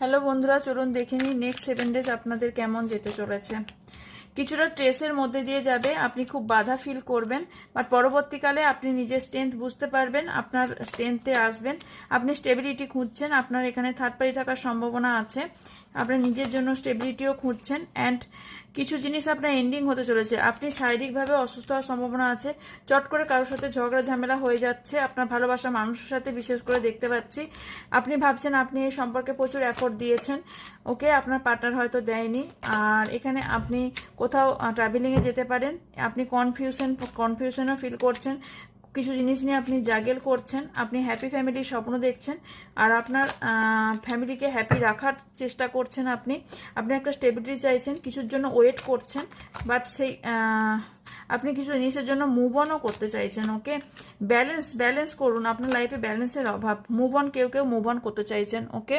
Hello বন্ধুরা, চলুন দেখে নিই নেক্সট 7 ডেজ আপনাদের কেমন যেতে চলেছে। কিছুটা স্ট্রেসের মধ্যে দিয়ে যাবে, আপনি খুব বাধা ফিল করবেন, বাট পরবর্তীকালে আপনি নিজের স্ট্রেংথ বুঝতে পারবেন, আপনার স্ট্রেংথে আসবেন। আপনি স্টেবিলিটি খুঁজছেন, আপনার এখানে থার্ড পার্টি থাকার সম্ভাবনা আছে, আপনার নিজের জন্য স্টেবিলিটিও খুঁজছেন। অ্যান্ড কিছু জিনিস আপনার এন্ডিং হতে চলেছে, আপনি শারীরিকভাবে অসুস্থ হওয়ার সম্ভাবনা আছে। চট করে কারোর সাথে ঝগড়া ঝামেলা হয়ে যাচ্ছে, আপনার ভালোবাসা মানুষের সাথে বিশেষ করে দেখতে পাচ্ছি। আপনি ভাবছেন আপনি এই সম্পর্কে প্রচুর এফোর্ট দিয়েছেন, ওকে, আপনার পার্টনার হয়তো দেয়নি। আর এখানে আপনি কোথাও ট্রাভেলিংয়ে যেতে পারেন, আপনি কনফিউশনও ফিল করছেন, কিছু জিনিস নিয়ে আপনি জাগেল করছেন, আপনি হ্যাপি ফ্যামিলির স্বপ্ন দেখছেন, আর আপনার ফ্যামিলিকে হ্যাপি রাখার চেষ্টা করছেন। আপনি একটা স্টেবিলিটি চাইছেন, কিছুর জন্য ওয়েট করছেন, বাট সেই আপনি কিছু জিনিসের জন্য মুভ অনও করতে চাইছেন। ওকে, ব্যালেন্স করুন, আপনার লাইফে ব্যালেন্সের অভাব। মুভ অন, কেউ মুভ অন করতে চাইছেন। ওকে।